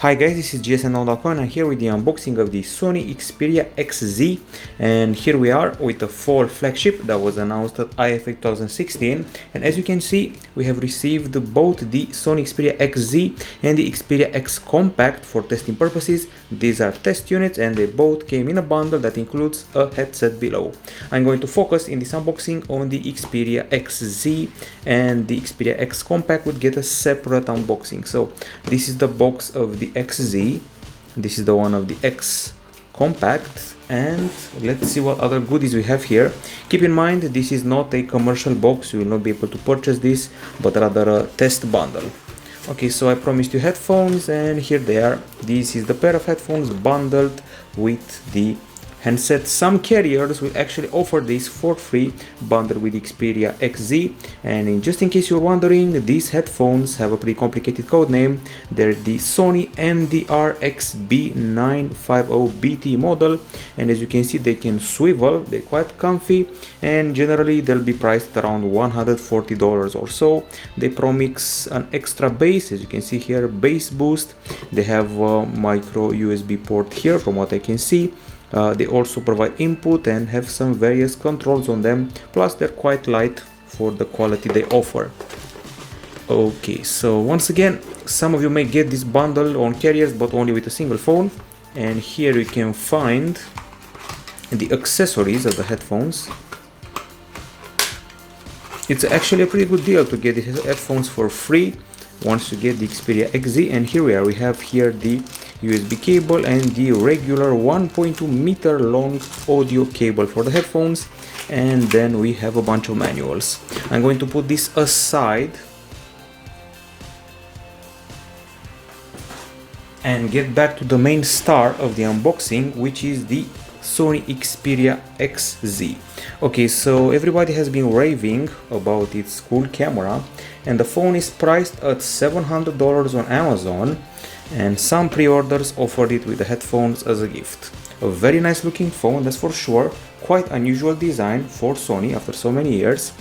Hi guys, this is gsno.com and here with the unboxing of the Sony Xperia XZ, and here we are with the fall flagship that was announced at IFA 2016. And as you can see, we have received both the Sony Xperia XZ and the Xperia X Compact for testing purposes. These are test units and they both came in a bundle that includes a headset below. I'm going to focus in this unboxing on the Xperia XZ, and the Xperia X Compact would get a separate unboxing. So this is the box of the XZ, this is the one of the X Compact, and let's see what other goodies we have here. Keep in mind, this is not a commercial box, you will not be able to purchase this, but rather a test bundle. Okay, so I promised you headphones, and here they are. This is the pair of headphones bundled with the handset. Some carriers will actually offer this for free, bundled with Xperia XZ. And just in case you're wondering, these headphones have a pretty complicated code name. They're the Sony MDR-XB950BT model, and as you can see, they can swivel, they're quite comfy, and generally they'll be priced around $140 or so. They promise an extra bass, as you can see here, bass boost. They have a micro USB port here from what I can see. They also provide input and have some various controls on them, plus they're quite light for the quality they offer. Okay, so once again, some of you may get this bundle on carriers but only with a single phone, and here you can find the accessories of the headphones. It's actually a pretty good deal to get the headphones for free once you get the Xperia XZ. And here we are, we have here the USB cable and the regular 1.2 meter long audio cable for the headphones, and then we have a bunch of manuals. I'm going to put this aside and get back to the main star of the unboxing, which is the Sony Xperia XZ. Okay, so everybody has been raving about its cool camera, and the phone is priced at $700 on Amazon, and some pre-orders offered it with the headphones as a gift. A very nice looking phone, that's for sure. Quite unusual design for Sony after so many years.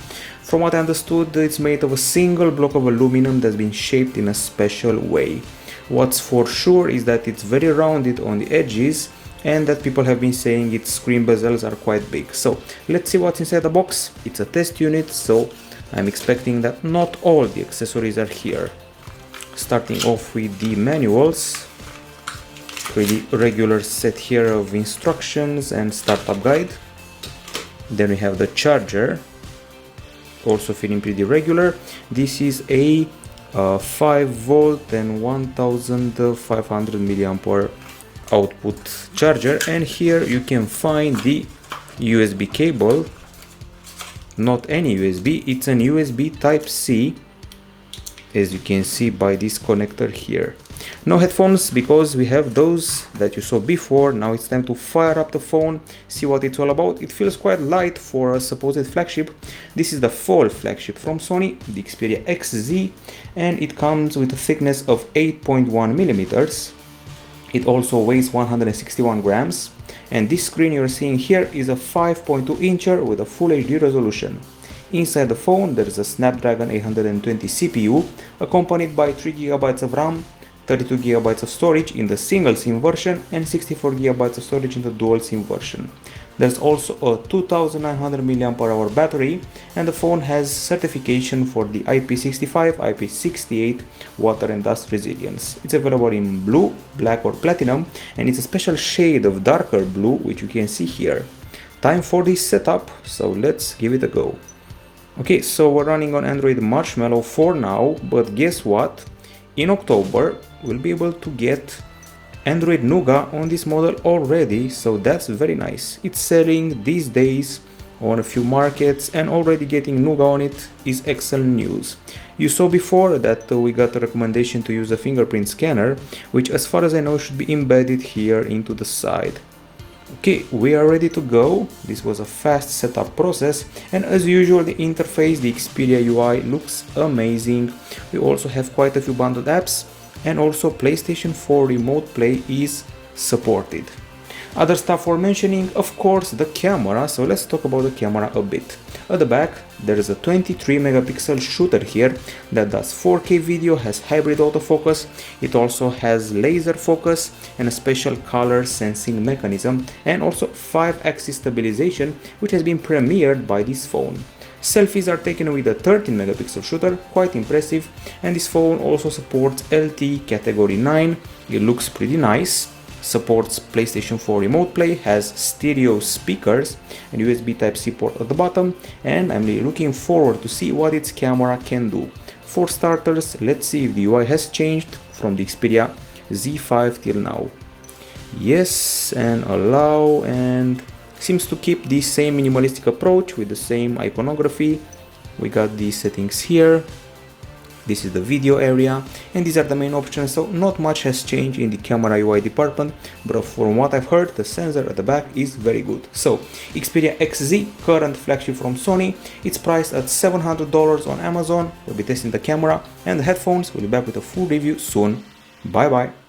From what I understood, it's made of a single block of aluminum that's been shaped in a special way. What's for sure is that it's very rounded on the edges, and that people have been saying its screen bezels are quite big. So let's see what's inside the box. It's a test unit, so I'm expecting that not all the accessories are here. Starting off with the manuals, pretty regular set here of instructions and startup guide. Then we have the charger, also feeling pretty regular. This is a 5 volt and 1500 milliampere output charger, and here you can find the USB cable. Not any USB, it's an USB Type-C, as you can see by this connector here. No headphones because we have those that you saw before. Now it's time to fire up the phone, see what it's all about. It feels quite light for a supposed flagship. This is the fall flagship from Sony, the Xperia XZ, and it comes with a thickness of 8.1 millimeters. It also weighs 161 grams, and this screen you're seeing here is a 5.2 incher with a Full HD resolution. Inside the phone there is a Snapdragon 820 CPU, accompanied by 3GB of RAM, 32GB of storage in the single SIM version, and 64GB of storage in the dual SIM version. There's also a 2900 mAh battery, and the phone has certification for the IP65, IP68 water and dust resilience. It's available in blue, black or platinum, and it's a special shade of darker blue, which you can see here. Time for this setup, so let's give it a go. Okay, so we're running on Android Marshmallow for now, but guess what? In October we'll be able to get Android Nougat on this model already, so that's very nice. It's selling these days on a few markets, and already getting Nougat on it is excellent news. You saw before that we got a recommendation to use a Fingerprint Scanner, which as far as I know should be embedded here into the side. Okay, we are ready to go. This was a fast setup process, and as usual the interface, the Xperia UI, looks amazing. We also have quite a few bundled apps, and also PlayStation 4 Remote Play is supported. Other stuff for mentioning, of course, the camera, so let's talk about the camera a bit. At the back there is a 23 megapixel shooter here that does 4K video, has hybrid autofocus, it also has laser focus and a special color sensing mechanism, and also 5-axis stabilization, which has been premiered by this phone. Selfies are taken with a 13 megapixel shooter, quite impressive, and this phone also supports LTE category 9, it looks pretty nice. Supports PlayStation 4 remote play, has stereo speakers and USB Type-C port at the bottom, and I'm really looking forward to see what its camera can do. For starters, let's see if the UI has changed from the Xperia Z5 till now. Yes, and allow, and seems to keep the same minimalistic approach with the same iconography. We got these settings here. This is the video area, and these are the main options, so not much has changed in the camera UI department, but from what I've heard, the sensor at the back is very good. So, Xperia XZ, current flagship from Sony, it's priced at $700 on Amazon. We'll be testing the camera and the headphones. We'll be back with a full review soon. Bye bye.